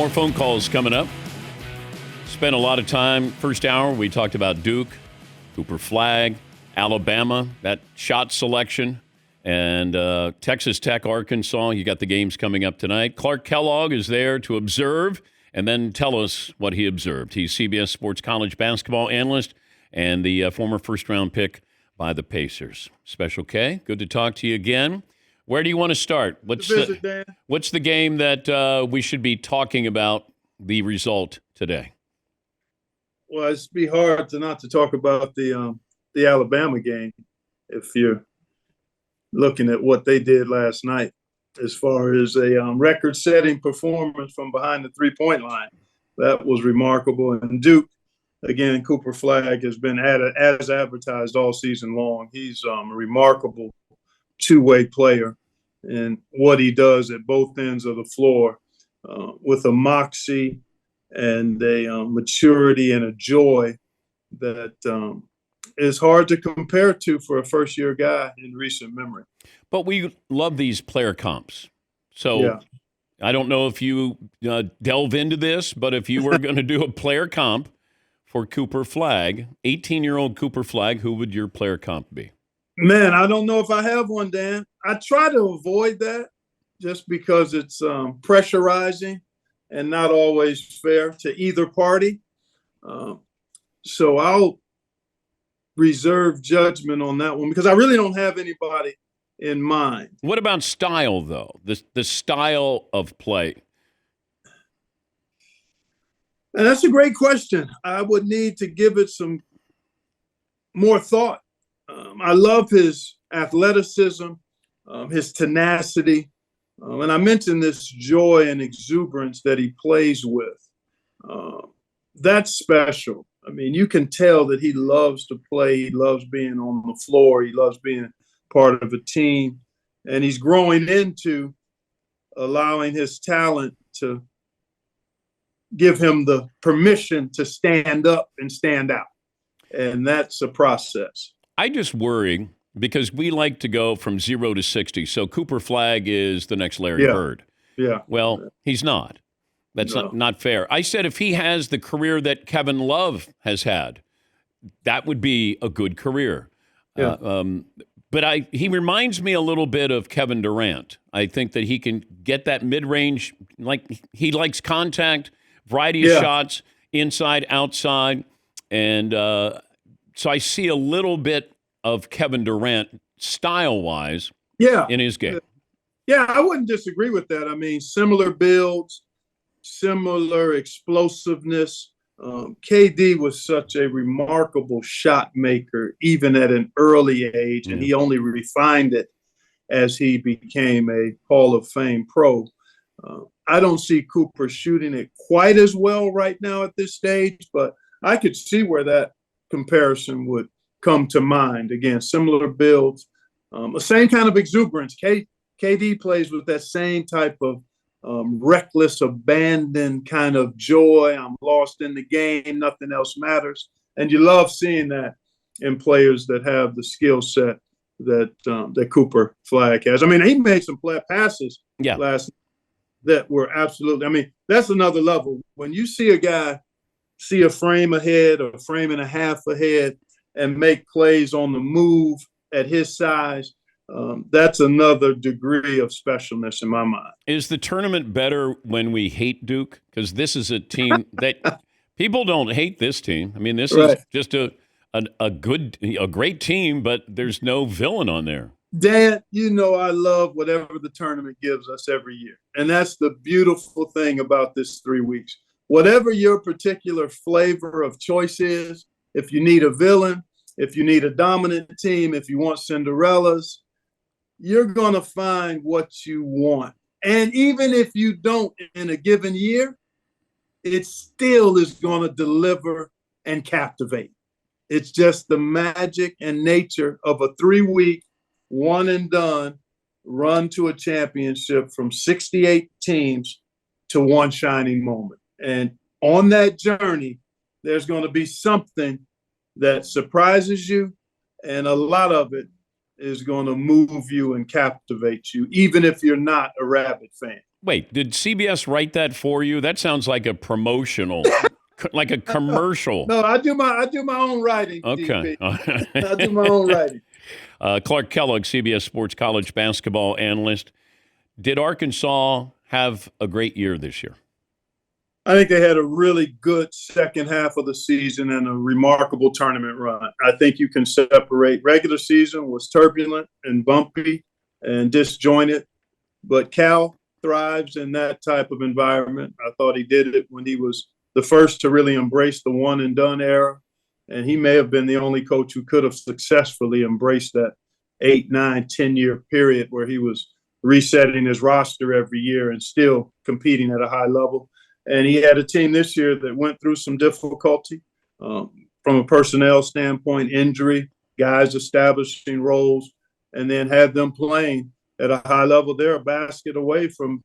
More phone calls coming up. Spent a lot of time. First hour, we talked about Duke, Cooper Flagg, Alabama, that shot selection, and Texas Tech, Arkansas. You got the games coming up tonight. Clark Kellogg is there to observe and then tell us what he observed. He's CBS Sports College basketball analyst and the former first-round pick by the Pacers. Special K, good to talk to you again. Where do you want to start? What's the game that we should be talking about the result today? Well, it'd be hard to not to talk about the Alabama game if you're looking at what they did last night as far as a record-setting performance from behind the three-point line. That was remarkable. And Duke, again, Cooper Flagg has been as advertised all season long. He's a remarkable two-way player and what he does at both ends of the floor with a moxie and a maturity and a joy that is hard to compare to for a first-year guy in recent memory. But we love these player comps. So yeah. I don't know if you delve into this, but if you were going to do a player comp for Cooper Flagg, 18-year-old Cooper Flagg, who would your player comp be? Man, I don't know if I have one, Dan. I try to avoid that just because it's pressurizing and not always fair to either party. So I'll reserve judgment on that one because I really don't have anybody in mind. What about style, though? The style of play? And that's a great question. I would need to give it some more thought. I love his athleticism, his tenacity, and I mentioned this joy and exuberance that he plays with. That's special. I mean, you can tell that he loves to play. He loves being on the floor. He loves being part of a team. And he's growing into allowing his talent to give him the permission to stand up and stand out. And that's a process. I just worry because we like to go from 0 to 60. So Cooper Flagg is the next Larry Bird. Yeah. Well, he's not. That's not fair. I said if he has the career that Kevin Love has had, that would be a good career. Yeah. But he reminds me a little bit of Kevin Durant. I think that he can get that mid-range, like he likes contact, variety of shots, inside, outside. And so I see a little bit of Kevin Durant style-wise in his game. Yeah, I wouldn't disagree with that. I mean, similar builds, similar explosiveness. KD was such a remarkable shot maker, even at an early age, and he only refined it as he became a Hall of Fame pro. I don't see Cooper shooting it quite as well right now at this stage, but I could see where that comparison would come to mind. Again, similar builds, the same kind of exuberance. KD plays with that same type of reckless, abandoned kind of joy. I'm lost in the game. Nothing else matters. And you love seeing that in players that have the skill set that Cooper Flagg has. I mean, he made some passes last that were absolutely, I mean, that's another level. When you see a guy see a frame ahead or a frame and a half ahead and make plays on the move at his size, that's another degree of specialness in my mind. Is the tournament better when we hate Duke? Because this is a team that people don't hate this team. I mean, this is just a great team, but there's no villain on there. Dan, you know I love whatever the tournament gives us every year. And that's the beautiful thing about this 3 weeks. Whatever your particular flavor of choice is, if you need a villain, if you need a dominant team, if you want Cinderellas, you're going to find what you want. And even if you don't in a given year, it still is going to deliver and captivate. It's just the magic and nature of a 3-week, one and done run to a championship from 68 teams to one shining moment. And on that journey, there's going to be something that surprises you, and a lot of it is going to move you and captivate you, even if you're not a Rabbit fan. Wait, did CBS write that for you? That sounds like a promotional, like a commercial. No, I do my own writing, Okay. DP. I do my own writing. Clark Kellogg, CBS Sports college basketball analyst. Did Arkansas have a great year this year? I think they had a really good second half of the season and a remarkable tournament run. I think you can separate regular season was turbulent and bumpy and disjointed, but Cal thrives in that type of environment. I thought he did it when he was the first to really embrace the one and done era. And he may have been the only coach who could have successfully embraced that 8, 9, 10-year period where he was resetting his roster every year and still competing at a high level. And he had a team this year that went through some difficulty from a personnel standpoint, injury, guys establishing roles, and then had them playing at a high level. They're a basket away from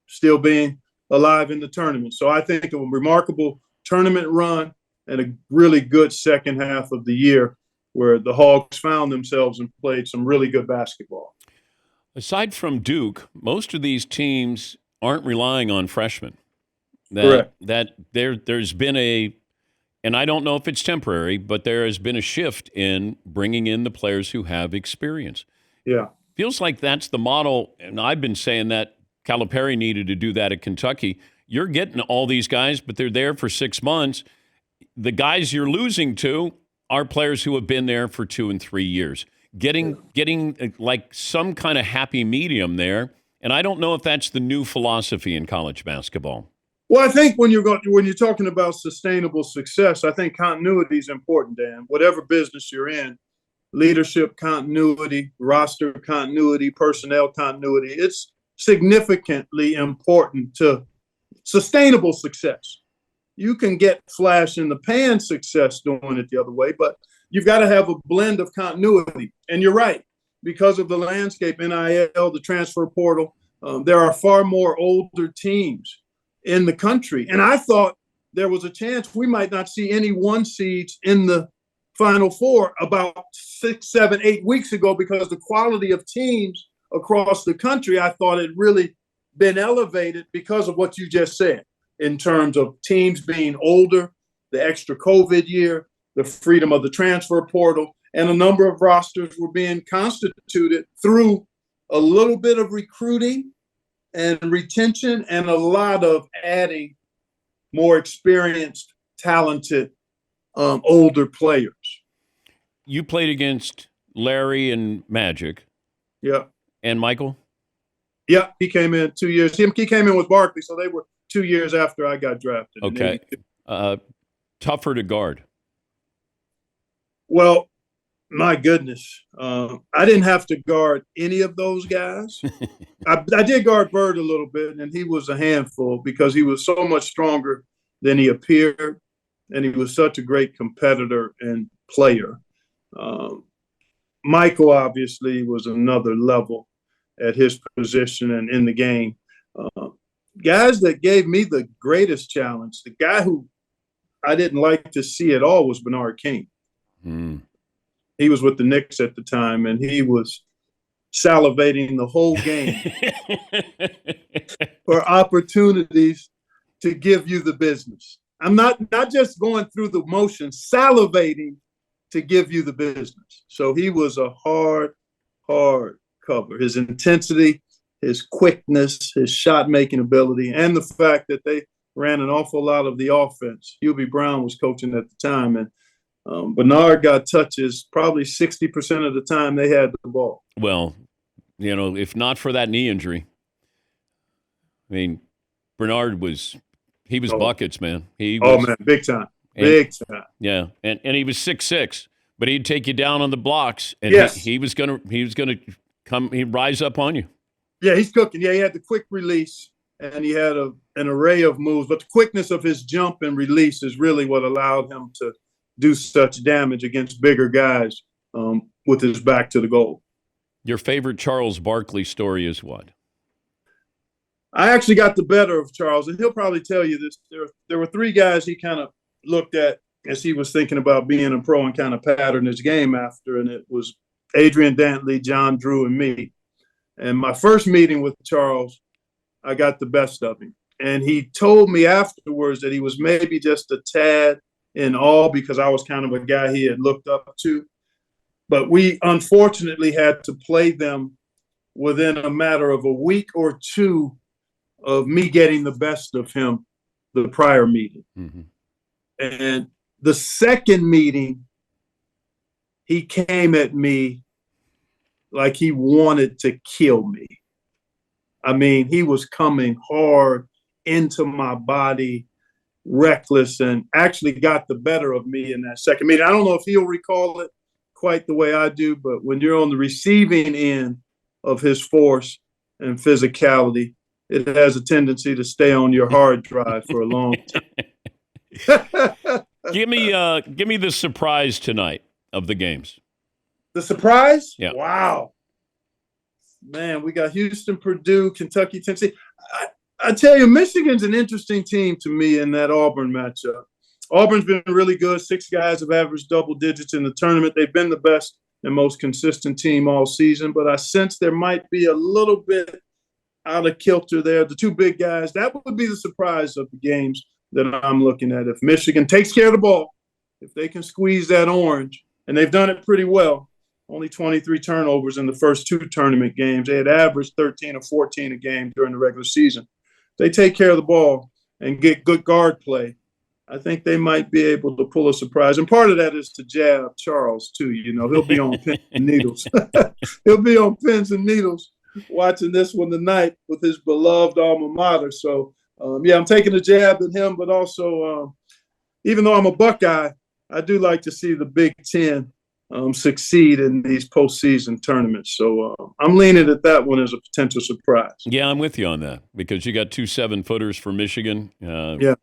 still being alive in the tournament. So I think a remarkable tournament run and a really good second half of the year where the Hogs found themselves and played some really good basketball. Aside from Duke, most of these teams aren't relying on freshmen. Correct. There's been and I don't know if it's temporary, but there has been a shift in bringing in the players who have experience. Yeah. Feels like that's the model, and I've been saying that Calipari needed to do that at Kentucky. You're getting all these guys, but they're there for 6 months. The guys you're losing to are players who have been there for 2 and 3 years. Getting like some kind of happy medium there, and I don't know if that's the new philosophy in college basketball. Well, I think when you're talking about sustainable success, I think continuity is important, Dan. Whatever business you're in, leadership continuity, roster continuity, personnel continuity, it's significantly important to sustainable success. You can get flash in the pan success doing it the other way, but you've got to have a blend of continuity. And you're right, because of the landscape, NIL, the transfer portal, there are far more older teams in the country. And I thought there was a chance we might not see any 1 seeds in the Final Four about 6, 7, 8 weeks ago because the quality of teams across the country, I thought had really been elevated because of what you just said in terms of teams being older, the extra COVID year, the freedom of the transfer portal, and a number of rosters were being constituted through a little bit of recruiting and retention and a lot of adding more experienced, talented, older players. You played against Larry and Magic. Yeah. And Michael? Yeah, he came in 2 years. He came in with Barkley, so they were 2 years after I got drafted. Okay. Tougher to guard. Well, my goodness. I didn't have to guard any of those guys. I did guard Bird a little bit, and he was a handful because he was so much stronger than he appeared, and he was such a great competitor and player. Michael obviously was another level at his position and in the game. Guys that gave me the greatest challenge, the guy who I didn't like to see at all was Bernard King. He was with the Knicks at the time, and he was salivating the whole game for opportunities to give you the business. I'm not just going through the motions, salivating to give you the business. So he was a hard cover. His intensity, his quickness, his shot-making ability, and the fact that they ran an awful lot of the offense. Hubie Brown was coaching at the time, and Bernard got touches probably 60% of the time they had the ball. Well, if not for that knee injury, I mean, Bernard was buckets, man. Man, big time. Big time. Yeah, and he was 6'6", but he'd take you down on the blocks, and yes. he was gonna come. He'd rise up on you. Yeah, he's cooking. Yeah, he had the quick release, and he had an array of moves. But the quickness of his jump and release is really what allowed him to do such damage against bigger guys with his back to the goal. Your favorite Charles Barkley story is what? I actually got the better of Charles, and he'll probably tell you this. There were 3 guys he kind of looked at as he was thinking about being a pro and kind of pattern his game after, and it was Adrian Dantley, John Drew, and me. And my first meeting with Charles, I got the best of him. And he told me afterwards that he was maybe just a tad in awe because I was kind of a guy he had looked up to. But we unfortunately had to play them within a matter of a week or two of me getting the best of him the prior meeting. Mm-hmm. And the second meeting, he came at me like he wanted to kill me. I mean, he was coming hard into my body, reckless, and actually got the better of me in that second meeting. I don't know if he'll recall it quite the way I do, but when you're on the receiving end of his force and physicality, it has a tendency to stay on your hard drive for a long time. Give me the surprise tonight of the games. The surprise? Yeah. Wow. Man, we got Houston, Purdue, Kentucky, Tennessee. I tell you, Michigan's an interesting team to me in that Auburn matchup. Auburn's been really good. 6 guys have averaged double digits in the tournament. They've been the best and most consistent team all season, but I sense there might be a little bit out of kilter there. The 2 big guys, that would be the surprise of the games that I'm looking at. If Michigan takes care of the ball, if they can squeeze that orange, and they've done it pretty well, only 23 turnovers in the first 2 tournament games. They had averaged 13 or 14 a game during the regular season. They take care of the ball and get good guard play. I think they might be able to pull a surprise. And part of that is to jab Charles, too. You know, he'll be on pins and needles. He'll be on pins and needles watching this one tonight with his beloved alma mater. So, I'm taking a jab at him, but also, even though I'm a Buckeye, I do like to see the Big Ten succeed in these postseason tournaments. So I'm leaning at that one as a potential surprise. Yeah, I'm with you on that because you got 2 7-footers for Michigan.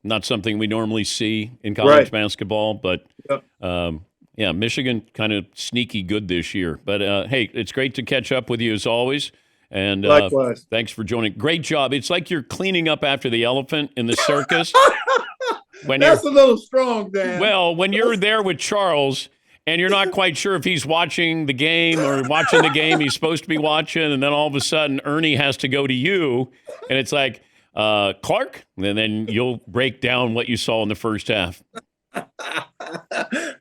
Not something we normally see in college basketball, but Michigan kind of sneaky good this year. But hey, it's great to catch up with you as always. And likewise. Thanks for joining. Great job. It's like you're cleaning up after the elephant in the circus. That's a little strong, Dan. Well, when you're there with Charles and you're not quite sure if he's watching the game or watching the game he's supposed to be watching, and then all of a sudden Ernie has to go to you, and it's like, Clark, and then you'll break down what you saw in the first half.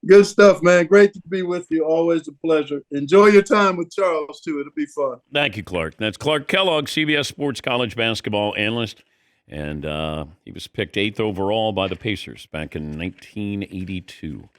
Good stuff, man. Great to be with you. Always a pleasure. Enjoy your time with Charles, too. It'll be fun. Thank you, Clark. That's Clark Kellogg, CBS Sports college basketball analyst. And he was picked 8th overall by the Pacers back in 1982.